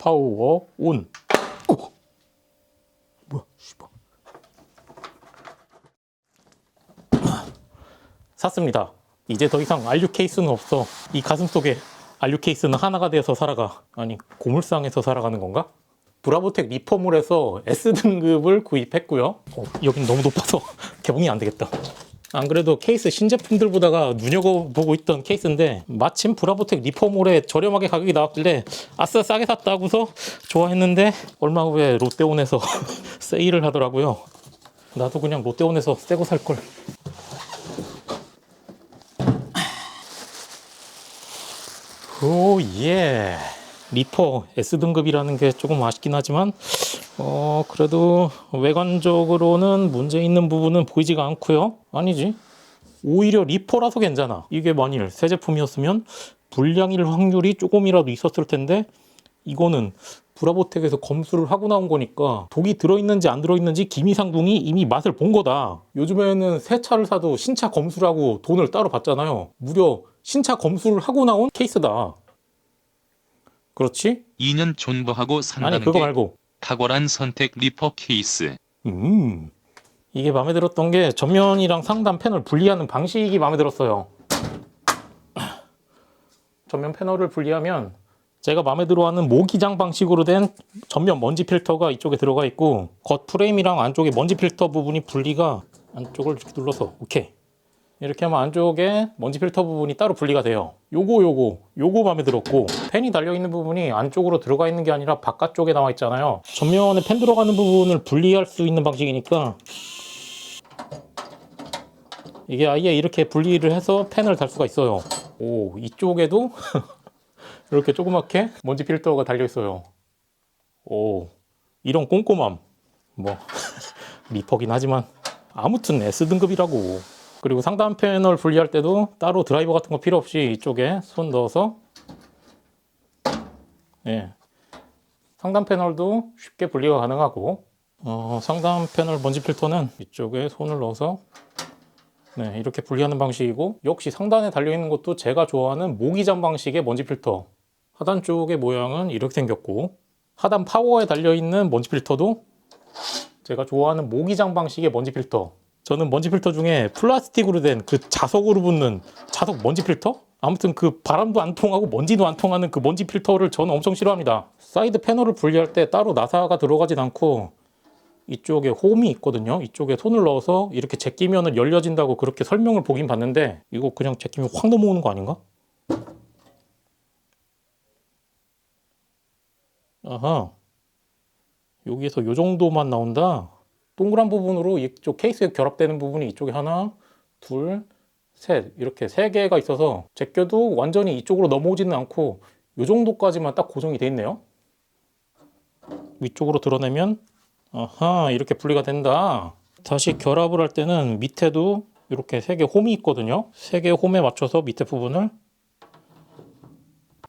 파워 온. 오! 뭐야, 씨발. 샀습니다. 이제 더 이상 RU 케이스는 없어. 이 가슴 속에 RU 케이스는 하나가 되어서 살아가. 아니, 고물상에서 살아가는 건가? 브라보텍 리퍼물에서 S등급을 구입했고요. 여긴 너무 높아서 개봉이 안 되겠다. 안 그래도 케이스 신제품들보다가 눈여겨보고 있던 케이스인데 마침 브라보텍 리퍼몰에 저렴하게 가격이 나왔길래 아싸 싸게 샀다 하고서 좋아했는데 얼마 후에 롯데온에서 세일을 하더라고요. 나도 그냥 롯데온에서 새거 살걸. 오 예. 리퍼 S등급이라는 게 조금 아쉽긴 하지만 그래도 외관적으로는 문제 있는 부분은 보이지가 않고요. 아니지, 오히려 리퍼라서 괜찮아. 이게 만일 새 제품이었으면 불량일 확률이 조금이라도 있었을 텐데 이거는 브라보텍에서 검수를 하고 나온 거니까 독이 들어있는지 안 들어있는지 기미상궁이 이미 맛을 본 거다. 요즘에는 새 차를 사도 신차 검수를 하고 돈을 따로 받잖아요. 무려 신차 검수를 하고 나온 케이스다. 그렇지? 2년 존버하고 산다는 아니 그거 게 말고 탁월한 선택 리퍼 케이스. 이게 마음에 들었던 게 전면이랑 상단 패널 분리하는 방식이 마음에 들었어요. 전면 패널을 분리하면 제가 마음에 들어하는 모기장 방식으로 된 전면 먼지 필터가 이쪽에 들어가 있고 겉 프레임이랑 안쪽에 먼지 필터 부분이 분리가 안쪽을 이렇게 눌러서 오케이. 이렇게 하면 안쪽에 먼지 필터 부분이 따로 분리가 돼요. 요거 마음에 들었고 팬이 달려있는 부분이 안쪽으로 들어가 있는 게 아니라 바깥쪽에 나와 있잖아요. 전면에 팬 들어가는 부분을 분리할 수 있는 방식이니까 이게 아예 이렇게 분리를 해서 팬을 달 수가 있어요. 오, 이쪽에도 이렇게 조그맣게 먼지 필터가 달려있어요. 오, 이런 꼼꼼함. 뭐 리퍼긴 하지만 아무튼 S등급이라고. 그리고 상단 패널 분리할 때도 따로 드라이버 같은 거 필요 없이 이쪽에 손 넣어서 예, 상단 패널도 쉽게 분리가 가능하고 상단 패널 먼지 필터는 이쪽에 손을 넣어서 네, 이렇게 분리하는 방식이고 역시 상단에 달려있는 것도 제가 좋아하는 모기장 방식의 먼지 필터. 하단 쪽의 모양은 이렇게 생겼고 하단 파워에 달려있는 먼지 필터도 제가 좋아하는 모기장 방식의 먼지 필터. 저는 먼지 필터 중에 플라스틱으로 된 그 자석으로 붙는 자석 먼지 필터? 아무튼 그 바람도 안 통하고 먼지도 안 통하는 그 먼지 필터를 저는 엄청 싫어합니다. 사이드 패널을 분리할 때 따로 나사가 들어가진 않고 이쪽에 홈이 있거든요. 이쪽에 손을 넣어서 이렇게 제끼면 열려진다고 그렇게 설명을 보긴 봤는데 이거 그냥 제끼면 확 넘어오는 거 아닌가? 아하, 여기에서 요 정도만 나온다. 동그란 부분으로 이쪽 케이스에 결합되는 부분이 이쪽에 하나, 둘, 셋 이렇게 세 개가 있어서 제껴도 완전히 이쪽으로 넘어오지는 않고 요 정도까지만 딱 고정이 돼 있네요. 위쪽으로 드러내면 아하, 이렇게 분리가 된다. 다시 결합을 할 때는 밑에도 이렇게 세 개 홈이 있거든요. 세 개 홈에 맞춰서 밑에 부분을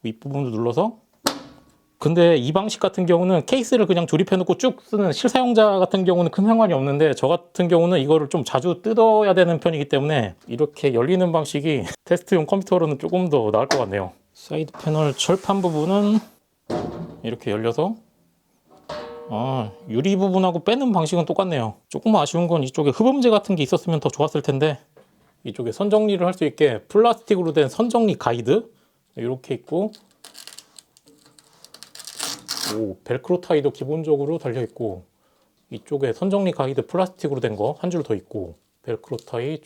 윗부분을 눌러서. 근데 이 방식 같은 경우는 케이스를 그냥 조립해 놓고 쭉 쓰는 실사용자 같은 경우는 큰 상관이 없는데 저 같은 경우는 이거를 좀 자주 뜯어야 되는 편이기 때문에 이렇게 열리는 방식이 테스트용 컴퓨터로는 조금 더 나을 것 같네요. 사이드 패널 철판 부분은 이렇게 열려서 유리 부분하고 빼는 방식은 똑같네요. 조금 아쉬운 건 이쪽에 흡음재 같은 게 있었으면 더 좋았을 텐데 이쪽에 선 정리를 할 수 있게 플라스틱으로 된 선 정리 가이드 이렇게 있고 오, 벨크로 타이도 기본적으로 달려있고 이쪽에 선정리 가이드 플라스틱으로 된 거 한 줄 더 있고 벨크로 타이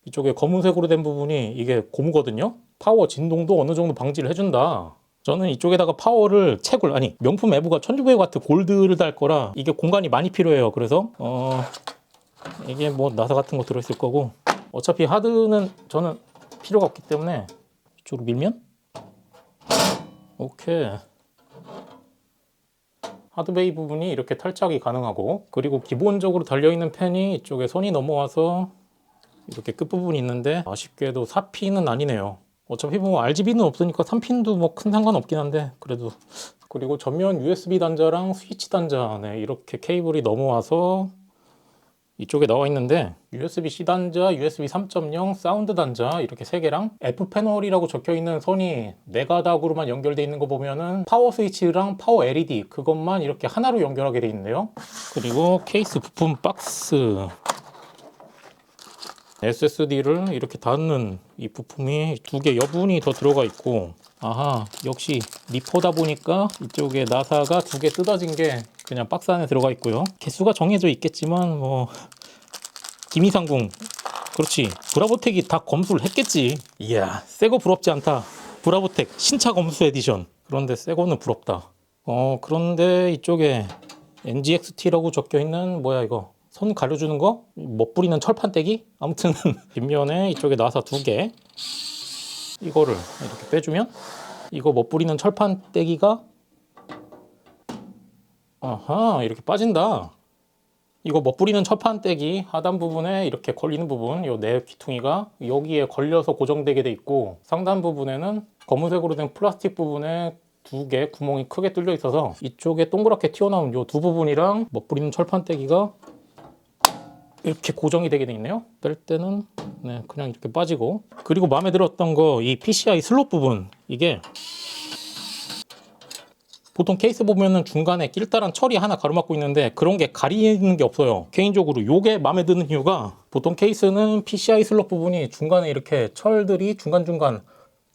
이쪽에 검은색으로 된 부분이 이게 고무거든요. 파워 진동도 어느 정도 방지를 해준다. 저는 이쪽에다가 파워를 채굴 명품 에브가 1600W 골드를 달 거라 이게 공간이 많이 필요해요. 그래서 이게 뭐 나사 같은 거 들어있을 거고 어차피 하드는 저는 필요가 없기 때문에 이쪽으로 밀면 오케이. 하드베이 부분이 이렇게 탈착이 가능하고 그리고 기본적으로 달려있는 팬이 이쪽에 선이 넘어와서 이렇게 끝부분이 있는데 아쉽게도 4핀은 아니네요. 어차피 뭐 RGB는 없으니까 3핀도 뭐 큰 상관없긴 한데 그래도. 그리고 전면 USB 단자랑 스위치 단자 이렇게 케이블이 넘어와서 이쪽에 나와 있는데 USB-C 단자, USB 3.0, 사운드 단자 이렇게 3개랑 F 패널이라고 적혀 있는 선이 4가닥으로만 연결되어 있는 거 보면은 파워 스위치랑 파워 LED 그것만 이렇게 하나로 연결하게 되어 있네요. 그리고 케이스 부품 박스, SSD를 이렇게 닿는 이 부품이 2개 여분이 더 들어가 있고, 아하, 역시 리포다 보니까 이쪽에 나사가 2개 뜯어진 게 그냥 박스 안에 들어가 있고요. 개수가 정해져 있겠지만 뭐 김이상궁, 그렇지, 브라보텍이 다 검수를 했겠지. 이야, 새거 부럽지 않다. 브라보텍 신차 검수 에디션. 그런데 새거는 부럽다. 그런데 이쪽에 NGXT라고 적혀 있는 뭐야 이거, 선 가려주는 거? 멋부리는 철판떼기? 아무튼 뒷면에 이쪽에 나사 2개, 이거를 이렇게 빼주면 이거 멋부리는 철판떼기가 아하 이렇게 빠진다. 이거 멋부리는 철판떼기 하단 부분에 이렇게 걸리는 부분, 요 네 귀퉁이가 여기에 걸려서 고정되게 돼 있고, 상단 부분에는 검은색으로 된 플라스틱 부분에 2개 구멍이 크게 뚫려 있어서 이쪽에 동그랗게 튀어나온 요 2 부분이랑 멋부리는 철판떼기가 이렇게 고정이 되게 돼 있네요. 뺄 때는 네, 그냥 이렇게 빠지고. 그리고 마음에 들었던 거 이 PCI 슬롯 부분, 이게 보통 케이스 보면은 중간에 낄다란 철이 하나 가로막고 있는데 그런 게 가리는 게 없어요. 개인적으로 요게 마음에 드는 이유가, 보통 케이스는 PCI 슬롯 부분이 중간에 이렇게 철들이 중간중간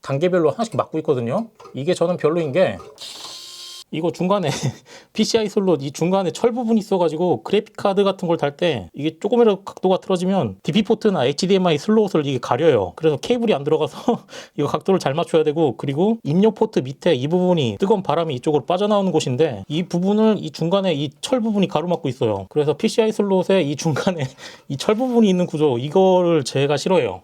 단계별로 하나씩 막고 있거든요. 이게 저는 별로인 게, 이거 중간에 PCI 슬롯 이 중간에 철 부분이 있어가지고 그래픽 카드 같은 걸 달 때 이게 조금이라도 각도가 틀어지면 DP 포트나 HDMI 슬롯을 이게 가려요. 그래서 케이블이 안 들어가서 이거 각도를 잘 맞춰야 되고, 그리고 입력 포트 밑에 이 부분이 뜨거운 바람이 이쪽으로 빠져나오는 곳인데 이 부분을 이 중간에 이 철 부분이 가로막고 있어요. 그래서 PCI 슬롯에 이 중간에 이 철 부분이 있는 구조, 이거를 제가 싫어해요.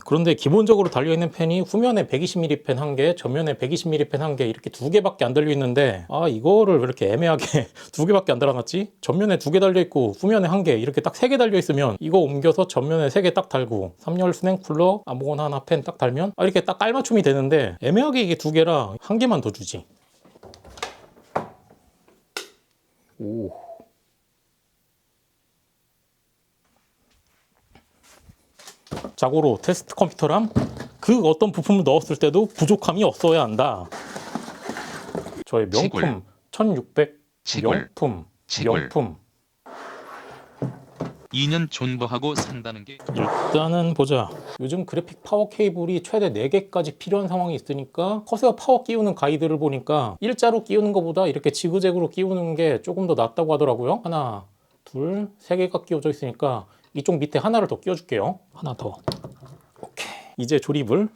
그런데 기본적으로 달려있는 펜이 후면에 120mm 펜 1개, 전면에 120mm 펜 1개 이렇게 2개밖에 안 달려있는데, 아 이거를 왜 이렇게 애매하게 2개밖에 안 달아놨지? 전면에 2개 달려있고 후면에 1개, 이렇게 딱 3개 달려있으면 이거 옮겨서 전면에 3개 딱 달고 3열 수냉 쿨러 아무거나 하나 펜 딱 달면 이렇게 딱 깔맞춤이 되는데, 애매하게 이게 2개라 1개만 더 주지. 오. 자고로 테스트 컴퓨터랑 그 어떤 부품을 넣었을 때도 부족함이 없어야 한다. 저의 명품 치골. 1600 치골. 명품 치골. 명품. 2년 존버하고 산다는 게 일단은 보자. 요즘 그래픽 파워 케이블이 최대 4개까지 필요한 상황이 있으니까 커세어 파워 끼우는 가이드를 보니까 일자로 끼우는 것보다 이렇게 지그재그로 끼우는 게 조금 더 낫다고 하더라고요. 하나, 둘, 3개가 끼워져 있으니까 이쪽 밑에 하나를 더 끼워줄게요. 하나 더. 오케이. 이제 조립을.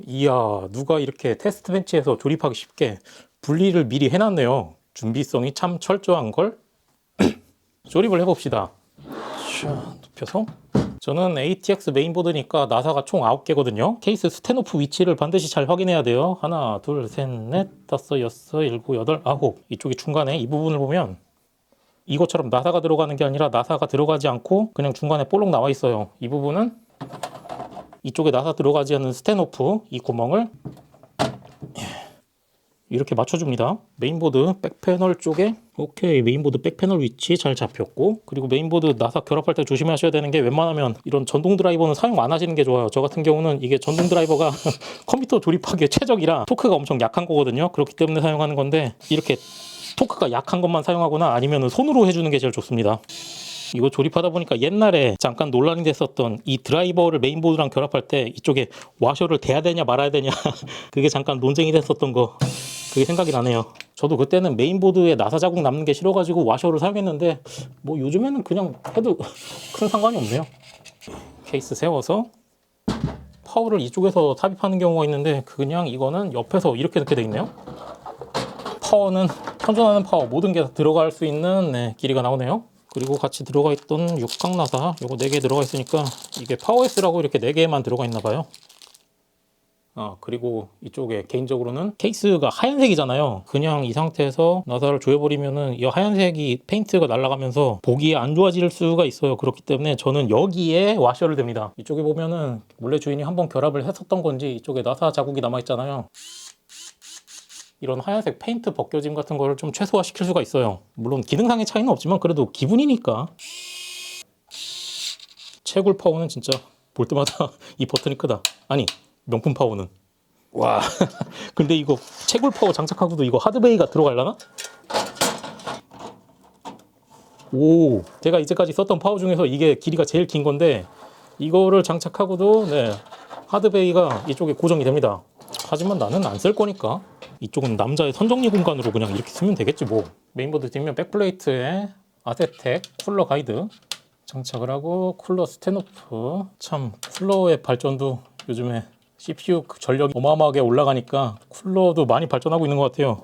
이야, 누가 이렇게 테스트 벤치에서 조립하기 쉽게 분리를 미리 해놨네요. 준비성이 참 철저한 걸. 조립을 해봅시다. 자, 눕혀서. 저는 ATX 메인보드니까 나사가 총 9개거든요. 케이스 스탠오프 위치를 반드시 잘 확인해야 돼요. 하나, 둘, 셋, 넷, 다섯, 여섯, 일곱, 여덟, 아홉. 이쪽이 중간에 이 부분을 보면 이것처럼 나사가 들어가는 게 아니라 나사가 들어가지 않고 그냥 중간에 볼록 나와 있어요. 이 부분은 이쪽에 나사 들어가지 않는 스탠오프 이 구멍을 이렇게 맞춰줍니다. 메인보드 백패널 쪽에 오케이, 메인보드 백패널 위치 잘 잡혔고, 그리고 메인보드 나사 결합할 때 조심하셔야 되는 게, 웬만하면 이런 전동 드라이버는 사용 안 하시는 게 좋아요. 저 같은 경우는 이게 전동 드라이버가 컴퓨터 조립하기에 최적이라 토크가 엄청 약한 거거든요. 그렇기 때문에 사용하는 건데, 이렇게 토크가 약한 것만 사용하거나 아니면 손으로 해주는 게 제일 좋습니다. 이거 조립하다 보니까 옛날에 잠깐 논란이 됐었던 이 드라이버를 메인보드랑 결합할 때 이쪽에 와셔를 대야 되냐 말아야 되냐 그게 잠깐 논쟁이 됐었던 거, 그게 생각이 나네요. 저도 그때는 메인보드에 나사 자국 남는 게 싫어가지고 와셔를 사용했는데 뭐 요즘에는 그냥 해도 큰 상관이 없네요. 케이스 세워서 파워를 이쪽에서 삽입하는 경우가 있는데, 그냥 이거는 옆에서 이렇게 돼 있네요. 파워는 현존하는 파워 모든 게 들어갈 수 있는 길이가 나오네요. 그리고 같이 들어가 있던 육각 나사 요거 4개 들어가 있으니까 이게 파워S라고 이렇게 4개만 들어가 있나 봐요. 그리고 이쪽에 개인적으로는 케이스가 하얀색이잖아요. 그냥 이 상태에서 나사를 조여버리면은 이 하얀색이 페인트가 날아가면서 보기에 안 좋아질 수가 있어요. 그렇기 때문에 저는 여기에 와셔를 댑니다. 이쪽에 보면은 원래 주인이 한번 결합을 했었던 건지 이쪽에 나사 자국이 남아있잖아요. 이런 하얀색 페인트 벗겨짐 같은 거를 좀 최소화시킬 수가 있어요. 물론 기능상의 차이는 없지만 그래도 기분이니까. 채굴 파워는 진짜 볼 때마다 이 버튼이 크다. 아니 명품 파워는 와 근데 이거 채굴 파워 장착하고도 이거 하드베이가 들어갈라나? 오 제가 이제까지 썼던 파워 중에서 이게 길이가 제일 긴 건데 이거를 장착하고도 네 하드베이가 이쪽에 고정이 됩니다. 하지만 나는 안 쓸 거니까 이쪽은 남자의 선정리 공간으로 그냥 이렇게 쓰면 되겠지 뭐. 메인보드 뒷면 백플레이트에 아세텍 쿨러 가이드 장착을 하고 쿨러 스탠오프. 참 쿨러의 발전도 요즘에 CPU 전력이 어마어마하게 올라가니까 쿨러도 많이 발전하고 있는 것 같아요.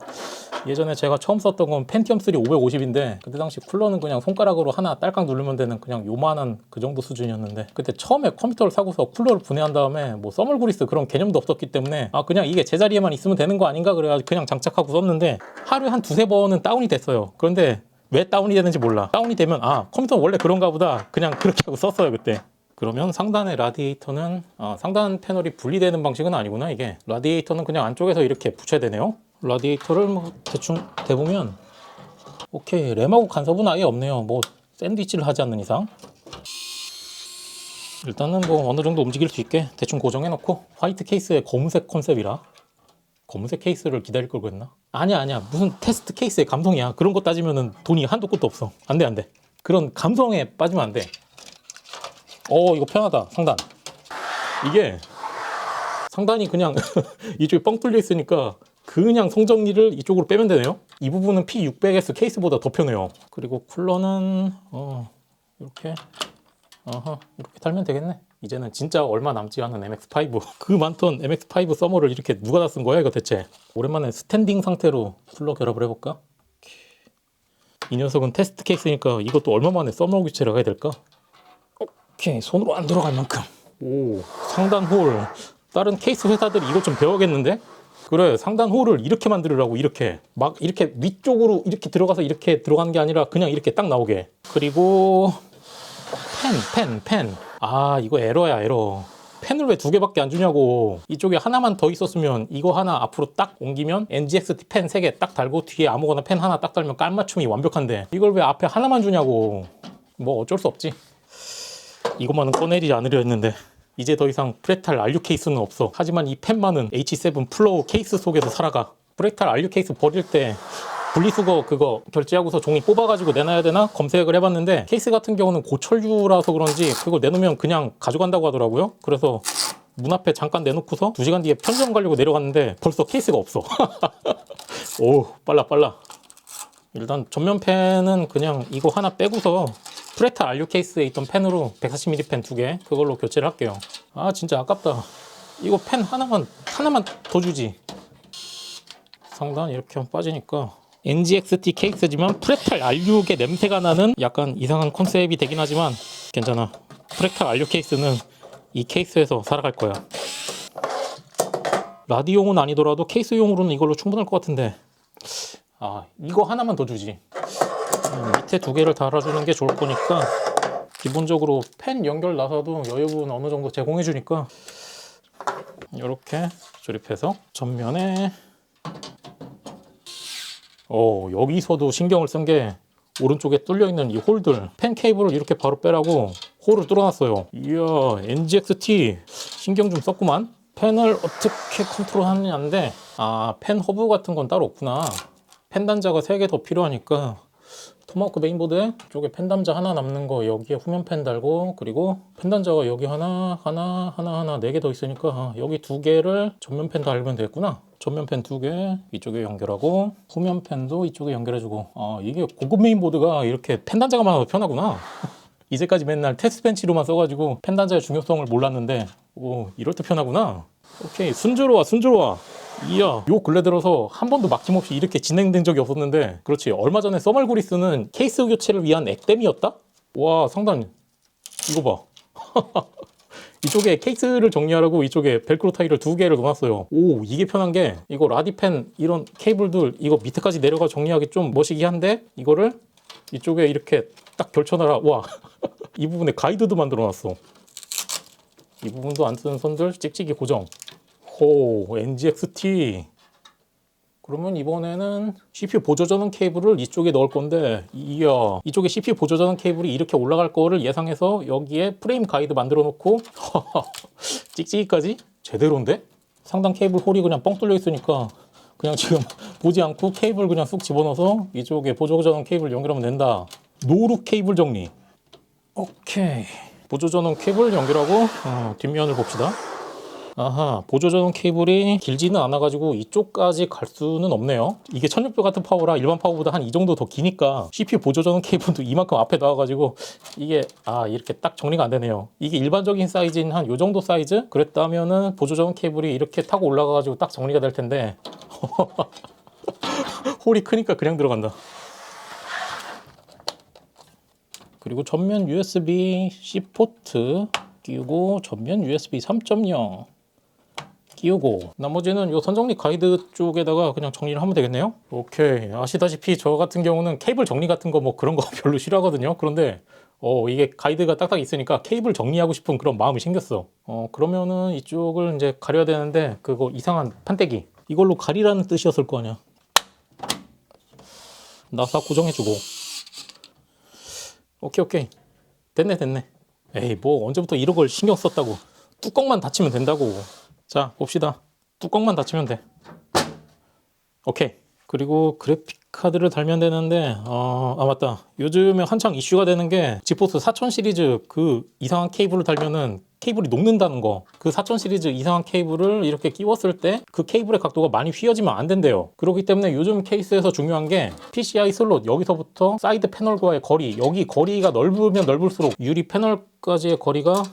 예전에 제가 처음 썼던 건 펜티엄 3 550인데 그때 당시 쿨러는 그냥 손가락으로 하나 딸깍 누르면 되는 그냥 요만한 그 정도 수준이었는데 그때 처음에 컴퓨터를 사고서 쿨러를 분해한 다음에 뭐 써멀 그리스 그런 개념도 없었기 때문에 아 그냥 이게 제자리에만 있으면 되는 거 아닌가 그래가지고 그냥 장착하고 썼는데 하루에 한 두세 번은 다운이 됐어요. 그런데 왜 다운이 되는지 몰라. 다운이 되면 아 컴퓨터는 원래 그런가 보다 그냥 그렇게 하고 썼어요 그때. 그러면 상단의 라디에이터는 상단 패널이 분리되는 방식은 아니구나. 이게 라디에이터는 그냥 안쪽에서 이렇게 붙여야 되네요. 라디에이터를 뭐 대충 대보면 오케이 램하고 간섭은 아예 없네요. 뭐 샌드위치를 하지 않는 이상 일단은 뭐 어느 정도 움직일 수 있게 대충 고정해 놓고 화이트 케이스의 검은색 컨셉이라 검은색 케이스를 기다릴 걸 그랬나? 아니야 무슨 테스트 케이스의 감성이야. 그런 거 따지면은 돈이 한도 끝도 없어. 안돼 그런 감성에 빠지면 안돼. 이거 편하다. 상단 이게 상단이 그냥 이쪽에 뻥 뚫려 있으니까 그냥 송정리를 이쪽으로 빼면 되네요. 이 부분은 P600S 케이스보다 더 편해요. 그리고 쿨러는 이렇게 이렇게 달면 되겠네. 이제는 진짜 얼마 남지 않은 MX5 그 많던 MX5 서머를 이렇게 누가 다 쓴 거야 이거 대체. 오랜만에 스탠딩 상태로 쿨러 결합을 해볼까? 이 녀석은 테스트 케이스니까 이것도 얼마 만에 서머 교체를 해야 될까? 오케이 손으로 안 들어갈 만큼. 오 상단 홀 다른 케이스 회사들이 이것 좀 배워야겠는데? 그래 상단 홀을 이렇게 만들으라고. 이렇게 막 이렇게 위쪽으로 이렇게 들어가서 이렇게 들어가는 게 아니라 그냥 이렇게 딱 나오게. 그리고 펜 이거 에러야 에러. 펜을 왜 2개밖에 안 주냐고. 이쪽에 하나만 더 있었으면 이거 하나 앞으로 딱 옮기면 NGXT 펜 3개 딱 달고 뒤에 아무거나 펜 하나 딱 달면 깔맞춤이 완벽한데 이걸 왜 앞에 하나만 주냐고. 뭐 어쩔 수 없지. 이것만은 꺼내지 않으려 했는데 이제 더 이상 프렉탈 RU 케이스는 없어. 하지만 이 펜만은 H7 플로우 케이스 속에서 살아가. 프렉탈 RU 케이스 버릴 때 분리수거 그거 결제하고서 종이 뽑아가지고 내놔야 되나 검색을 해봤는데 케이스 같은 경우는 고철류라서 그런지 그걸 내놓으면 그냥 가져간다고 하더라고요. 그래서 문 앞에 잠깐 내놓고서 2시간 뒤에 편의점 가려고 내려갔는데 벌써 케이스가 없어. 오 빨라. 일단 전면 펜은 그냥 이거 하나 빼고서 프렉탈 RU 케이스에 있던 펜으로 140mm 펜 2개 그걸로 교체를 할게요. 진짜 아깝다. 이거 펜 하나만 더 주지. 상단 이렇게 빠지니까 NGXT 케이스지만 프렉탈 RU의 냄새가 나는 약간 이상한 컨셉이 되긴 하지만 괜찮아. 프렉탈 RU 케이스는 이 케이스에서 살아갈 거야. 라디오용은 아니더라도 케이스용으로는 이걸로 충분할 것 같은데 이거 하나만 더 주지. 밑에 2개를 달아주는 게 좋을 거니까 기본적으로 펜 연결 나사도 여유분 어느 정도 제공해 주니까 이렇게 조립해서 전면에 여기서도 신경을 쓴 게 오른쪽에 뚫려 있는 이 홀들 펜 케이블을 이렇게 바로 빼라고 홀을 뚫어놨어요. 이야 NGXT 신경 좀 썼구만. 펜을 어떻게 컨트롤 하느냐인데 펜 허브 같은 건 따로 없구나. 펜 단자가 3개 더 필요하니까 토마호크 메인보드에 쪽에 펜 단자 하나 남는 거 여기에 후면 펜 달고 그리고 펜 단자가 여기 하나 4개 더 있으니까 여기 2개를 전면 펜 달면 되겠구나. 전면 펜 2개 이쪽에 연결하고 후면 펜도 이쪽에 연결해주고 이게 고급 메인보드가 이렇게 펜 단자가 많아서 편하구나. 이제까지 맨날 테스트 벤치로만 써가지고 펜 단자의 중요성을 몰랐는데 이럴 때 편하구나. 오케이 순조로워. 이야 요 근래 들어서 한 번도 막힘없이 이렇게 진행된 적이 없었는데 그렇지. 얼마 전에 써멀 그리스는 케이스 교체를 위한 액땜이었다? 와 상단 이거 봐. 이쪽에 케이스를 정리하라고 이쪽에 벨크로 타일을 2개를 넣어놨어요. 이게 편한 게 이거 라디펜 이런 케이블들 이거 밑에까지 내려가 정리하기 좀 멋이기 한데 이거를 이쪽에 이렇게 딱 걸쳐놔라. 와 이 부분에 가이드도 만들어놨어. 이 부분도 안 쓰는 선들 찍찍이 고정. NGXT 그러면 이번에는 CPU 보조 전원 케이블을 이쪽에 넣을 건데, 이야, 이쪽에 CPU 보조 전원 케이블이 이렇게 올라갈 거를 예상해서 여기에 프레임 가이드 만들어 놓고 찍찍이까지 제대로인데? 상단 케이블 홀이 그냥 뻥 뚫려 있으니까 그냥 지금 보지 않고 케이블 그냥 쑥 집어넣어서 이쪽에 보조 전원 케이블 연결하면 된다. 노루 케이블 정리. 오케이. 보조 전원 케이블 연결하고 뒷면을 봅시다. 아하, 보조 전원 케이블이 길지는 않아가지고 이쪽까지 갈 수는 없네요. 이게 1600 같은 파워라 일반 파워보다 한 이 정도 더 기니까 CPU 보조 전원 케이블도 이만큼 앞에 나와가지고 이게 이렇게 딱 정리가 안 되네요. 이게 일반적인 사이즈인 한 요 정도 사이즈? 그랬다면은 보조 전원 케이블이 이렇게 타고 올라가가지고 딱 정리가 될 텐데 홀이 크니까 그냥 들어간다. 그리고 전면 USB-C 포트 끼우고 전면 USB 3.0 끼우고 나머지는 요 선정리 가이드 쪽에다가 그냥 정리를 하면 되겠네요. 오케이. 아시다시피 저 같은 경우는 케이블 정리 같은 거 뭐 그런 거 별로 싫어하거든요. 그런데 이게 가이드가 딱딱 있으니까 케이블 정리하고 싶은 그런 마음이 생겼어. 그러면은 이쪽을 이제 가려야 되는데 그거 이상한 판때기 이걸로 가리라는 뜻이었을 거 아니야. 나사 고정해주고. 오케이. 됐네. 에이, 뭐 언제부터 이런 걸 신경 썼다고. 뚜껑만 닫히면 된다고. 자, 봅시다. 뚜껑만 닫히면 돼. 오케이. 그리고 그래픽 카드를 달면 되는데 맞다. 요즘에 한창 이슈가 되는 게 지포스 4000 시리즈 그 이상한 케이블을 달면은 케이블이 녹는다는 거. 그 4000 시리즈 이상한 케이블을 이렇게 끼웠을 때 그 케이블의 각도가 많이 휘어지면 안 된대요. 그렇기 때문에 요즘 케이스에서 중요한 게 PCI 슬롯 여기서부터 사이드 패널과의 거리, 여기 거리가 넓으면 넓을수록 유리 패널까지의 거리가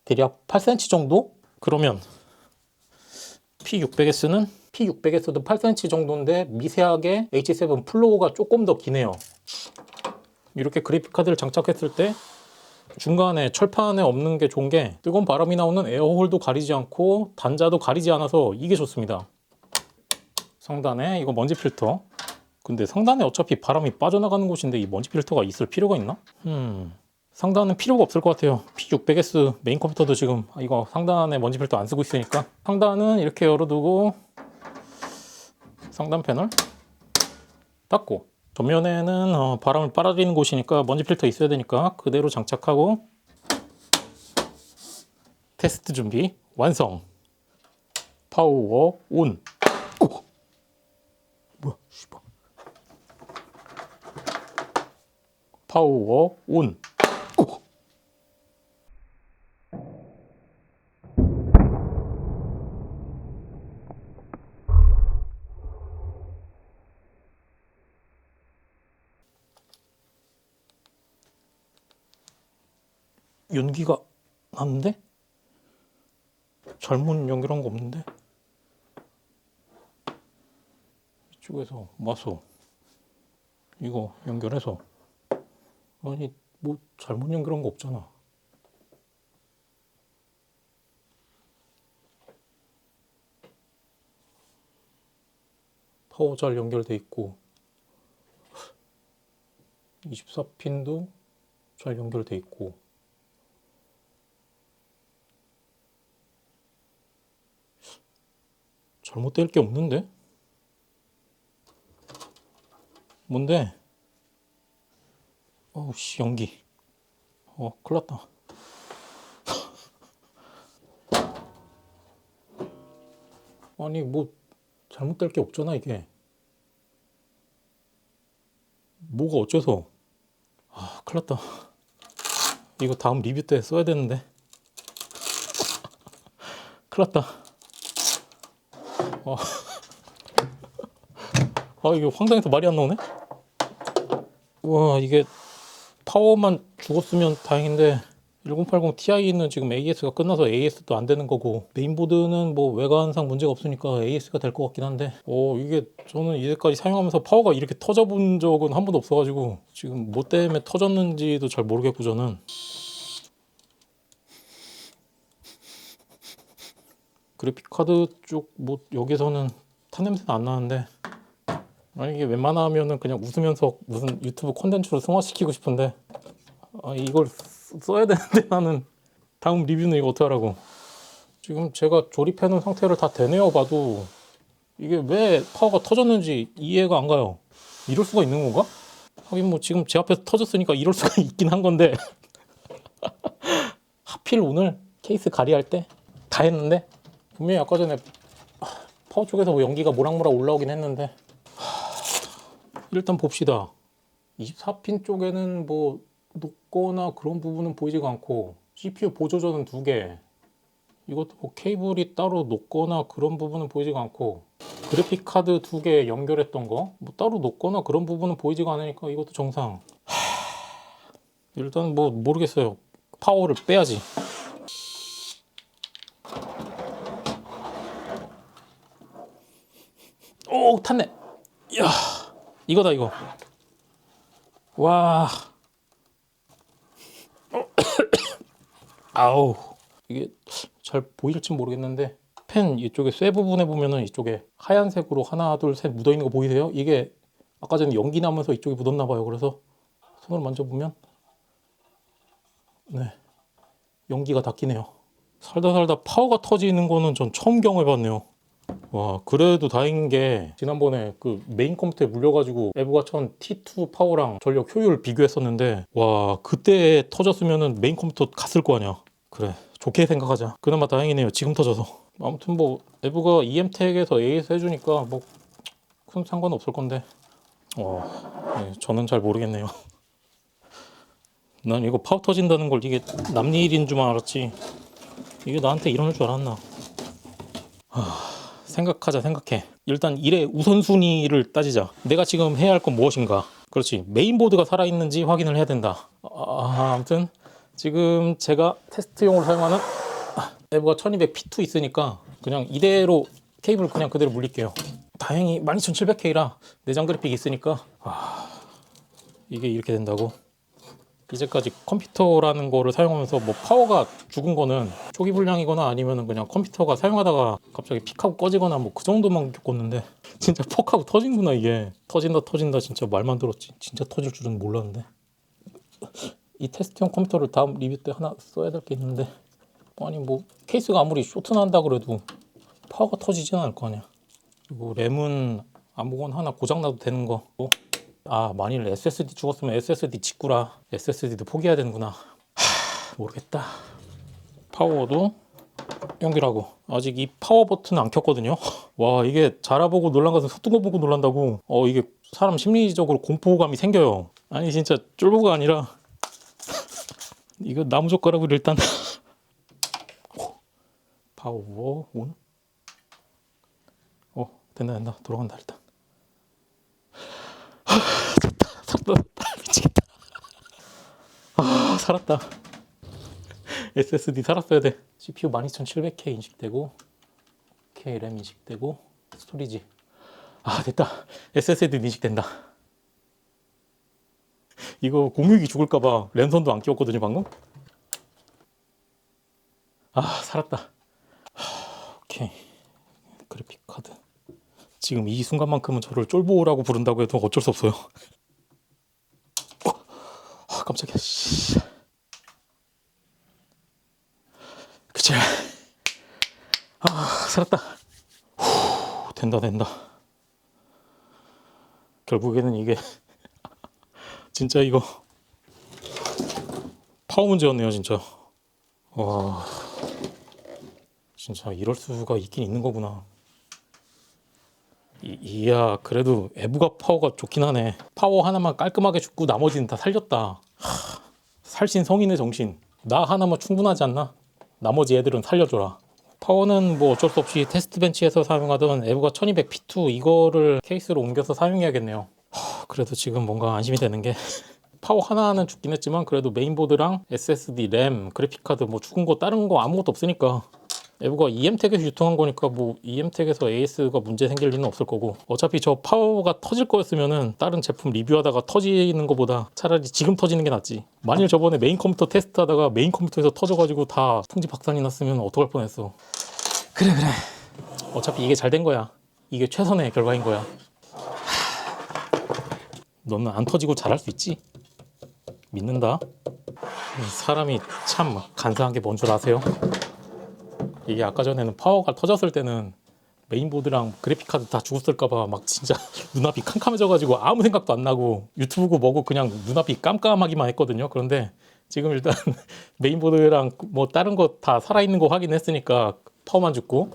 대략 8cm 정도? 그러면 P600S는 P600S도 8cm 정도인데 미세하게 H7 플로우가 조금 더 기네요. 이렇게 그래픽카드를 장착했을 때 중간에 철판에 없는 게 좋은 게 뜨거운 바람이 나오는 에어홀도 가리지 않고 단자도 가리지 않아서 이게 좋습니다. 상단에 이거 먼지 필터. 근데 상단에 어차피 바람이 빠져나가는 곳인데 이 먼지 필터가 있을 필요가 있나? 상단은 필요가 없을 것 같아요. P600S 메인 컴퓨터도 지금 이거 상단에 먼지 필터 안 쓰고 있으니까 상단은 이렇게 열어두고 상단 패널 닫고 전면에는 바람을 빨아들이는 곳이니까 먼지 필터 있어야 되니까 그대로 장착하고 테스트 준비 완성. 파워 온. 뭐야 씨발. 파워 온. 연기가 나는데? 잘못 연결한 거 없는데? 이쪽에서 마소 이거 연결해서 아니 뭐 잘못 연결한 거 없잖아. 파워 잘 연결돼 있고 24핀도 잘 연결돼 있고 잘못될 게 없는데? 뭔데? 씨 연기. 큰일 났다. 아니 뭐 잘못될 게 없잖아 이게. 뭐가 어째서? 큰일 났다. 이거 다음 리뷰 때 써야 되는데. 큰일 났다. 이게 황당해서 말이 안 나오네? 와, 이게 파워만 죽었으면 다행인데 1080 Ti는 지금 AS가 끝나서 AS도 안 되는 거고 메인보드는 뭐 외관상 문제가 없으니까 AS가 될 것 같긴 한데 이게 저는 이제까지 사용하면서 파워가 이렇게 터져본 적은 한 번도 없어가지고 지금 뭐 때문에 터졌는지도 잘 모르겠고 저는 그래픽카드 쪽 뭐 여기서는 탄 냄새는 안 나는데 이게 웬만하면은 그냥 웃으면서 무슨 유튜브 콘텐츠로 승화시키고 싶은데 이걸 써야 되는데 나는 다음 리뷰는 이거 어떻게 하라고. 지금 제가 조립해 놓은 상태를 다 되뇌어 봐도 이게 왜 파워가 터졌는지 이해가 안 가요. 이럴 수가 있는 건가? 하긴 뭐 지금 제 앞에서 터졌으니까 이럴 수가 있긴 한 건데 하필 오늘 케이스 가리할 때 다 했는데 분명히 아까 전에 파워 쪽에서 뭐 연기가 모락모락 올라오긴 했는데 일단 봅시다. 24핀 쪽에는 뭐 녹거나 그런 부분은 보이지가 않고 CPU 보조전은 2개, 이것도 뭐 케이블이 따로 녹거나 그런 부분은 보이지가 않고 그래픽 카드 2개 연결했던 거 뭐 따로 녹거나 그런 부분은 보이지가 않으니까 이것도 정상. 일단 뭐 모르겠어요. 파워를 빼야지. 오, 탔네. 이야, 이거다 이거. 와. 아우, 이게 잘 보일지 모르겠는데 펜 이쪽에 쇠 부분에 보면은 이쪽에 하얀색으로 하나 둘 셋 묻어 있는 거 보이세요? 이게 아까 전에 연기 나면서 이쪽에 묻었나 봐요. 그래서 손으로 만져보면 네, 연기가 닦이네요. 살다 살다 파워가 터지는 거는 전 처음 경험해봤네요. 와, 그래도 다행인 게 지난번에 그 메인 컴퓨터에 물려가지고 에브가 1000 T2 파워랑 전력 효율 비교했었는데 와, 그때 터졌으면은 메인 컴퓨터 갔을 거 아니야. 그래, 좋게 생각하자. 그나마 다행이네요. 지금 터져서. 아무튼 뭐 에브가 EM텍에서 AS 해주니까 뭐 큰 상관 없을 건데. 네, 저는 잘 모르겠네요. 난 이거 파워 터진다는 걸 이게 남일인 줄만 알았지. 이게 나한테 일어날 줄 알았나. 생각하자, 생각해. 일단 일의 우선순위를 따지자. 내가 지금 해야 할 건 무엇인가. 그렇지, 메인보드가 살아있는지 확인을 해야 된다. 아무튼 지금 제가 테스트용으로 사용하는 에브가 1200 P2 있으니까 그냥 이대로 케이블 그냥 그대로 물릴게요. 다행히 12700K라 내장 그래픽이 있으니까 이게 이렇게 된다고. 이제까지 컴퓨터라는 거를 사용하면서 뭐 파워가 죽은 거는 초기 불량이거나 아니면 그냥 컴퓨터가 사용하다가 갑자기 픽하고 꺼지거나 뭐 그 정도만 겪었는데 진짜 퍽하고 터진구나. 이게 터진다 진짜 말만 들었지 진짜 터질 줄은 몰랐는데. 이 테스트용 컴퓨터를 다음 리뷰 때 하나 써야 될 게 있는데, 아니 뭐 케이스가 아무리 쇼트 난다 그래도 파워가 터지진 않을 거 아니야. 그리고 램은 아무거나 하나 고장나도 되는 거. 만일 SSD 죽었으면 SSD 직구라. SSD도 포기해야 되는구나. 모르겠다. 파워도 연결하고. 아직 이 파워 버튼 안 켰거든요. 와, 이게 자라보고 놀란 것은 소뜬 거 보고 놀란다고. 이게 사람 심리적으로 공포감이 생겨요. 아니 진짜 쫄보가 아니라 이거 나무젓가락으로 일단 파워 온. 된다 돌아간다. 일단 살았다. 미치겠다. 살았다. SSD 살았어야 돼. CPU 12700K 인식되고 K램 인식되고 스토리지. 됐다. SSD 인식된다. 이거 공유기 죽을까봐 랜선도 안 끼웠거든요 방금. 살았다. 오케이. 그래픽 카드. 지금 이 순간만큼은 저를 쫄보라고 부른다고 해도 어쩔 수 없어요. 깜짝이야. 그치. 살았다. 된다. 결국에는 이게 진짜 이거 파워 문제였네요 진짜. 와, 진짜 이럴 수가 있긴 있는 거구나. 이야, 그래도 에브가 파워가 좋긴 하네. 파워 하나만 깔끔하게 죽고 나머지는 다 살렸다. 살신 성인의 정신. 나 하나만 충분하지 않나? 나머지 애들은 살려줘라. 파워는 뭐 어쩔 수 없이 테스트 벤치에서 사용하던 에브가 1200 P2 이거를 케이스로 옮겨서 사용해야겠네요. 그래도 지금 뭔가 안심이 되는 게 파워 하나는 죽긴 했지만 그래도 메인보드랑 SSD, 램, 그래픽카드 뭐 죽은 거 다른 거 아무것도 없으니까. 에브가 EM텍에서 유통한 거니까 뭐 EM텍에서 AS가 문제 생길 리는 없을 거고, 어차피 저 파워가 터질 거였으면은 다른 제품 리뷰하다가 터지는 거보다 차라리 지금 터지는 게 낫지. 만일 저번에 메인 컴퓨터 테스트하다가 메인 컴퓨터에서 터져가지고 다 풍지박산이 났으면 어떡할 뻔했어. 그래 어차피 이게 잘 된 거야. 이게 최선의 결과인 거야. 너는 안 터지고 잘할 수 있지? 믿는다. 사람이 참 간사한 게 뭔 줄 아세요? 이게 아까 전에는 파워가 터졌을 때는 메인보드랑 그래픽카드 다 죽었을까봐 막 진짜 눈앞이 캄캄해져가지고 아무 생각도 안 나고 유튜브고 뭐고 그냥 눈앞이 깜깜하기만 했거든요. 그런데 지금 일단 메인보드랑 뭐 다른 거 다 살아있는 거 확인했으니까 파워만 죽고,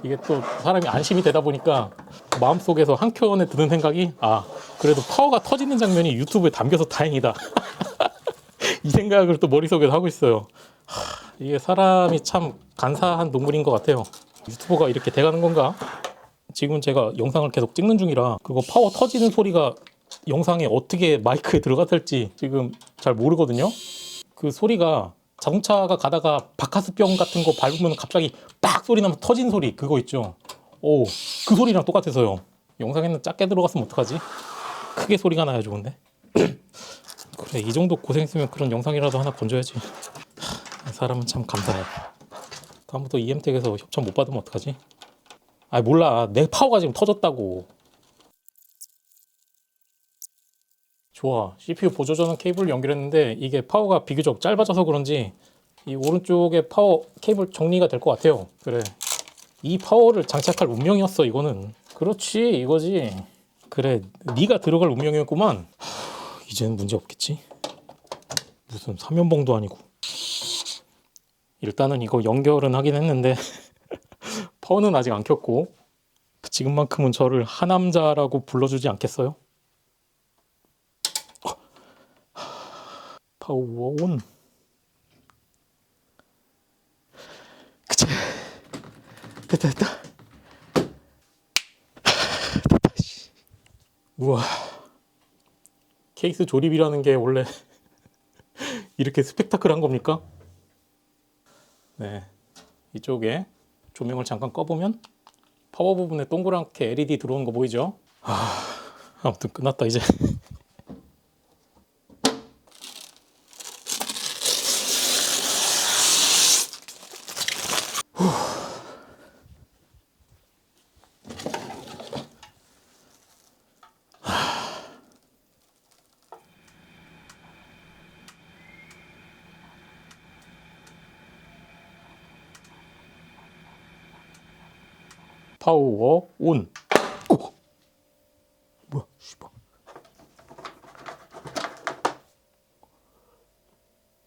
이게 또 사람이 안심이 되다 보니까 마음속에서 한켠에 드는 생각이, 아 그래도 파워가 터지는 장면이 유튜브에 담겨서 다행이다. 이 생각을 또 머릿속에서 하고 있어요. 이게 사람이 참 간사한 동물인 것 같아요. 유튜버가 이렇게 돼가는 건가? 지금 제가 영상을 계속 찍는 중이라 그거 파워 터지는 소리가 영상에 어떻게 마이크에 들어갔을지 지금 잘 모르거든요. 그 소리가 자동차가 가다가 바카스병 같은 거 밟으면 갑자기 빡 소리 나면 터진 소리, 그거 있죠. 오, 그 소리랑 똑같아서요. 영상에는 작게 들어갔으면 어떡하지? 크게 소리가 나야 좋은데. 그래, 이 정도 고생했으면 그런 영상이라도 하나 건져야지. 이 사람은 참 감사해. 다음부터 EM택에서 협찬 못 받으면 어떡하지? 아 몰라, 내 파워가 지금 터졌다고. 좋아, CPU 보조전원 케이블 연결했는데 이게 파워가 비교적 짧아져서 그런지 이 오른쪽에 파워 케이블 정리가 될 것 같아요. 그래, 이 파워를 장착할 운명이었어 이거는. 그렇지, 이거지. 그래, 네가 들어갈 운명이었구만. 이제는 문제 없겠지? 무슨 삼연봉도 아니고. 일단은 이거 연결은 하긴 했는데 파워는 아직 안 켰고, 지금만큼은 저를 하남자라고 불러주지 않겠어요? 파워 온. 그치. 됐다 됐다. 됐다. 우와, 케이스 조립이라는 게 원래 이렇게 스펙타클한 겁니까? 네, 이쪽에 조명을 잠깐 꺼보면 파워 부분에 동그랗게 LED 들어오는 거 보이죠? 아무튼 끝났다 이제. 파워 온. 오! 뭐야, 씨발.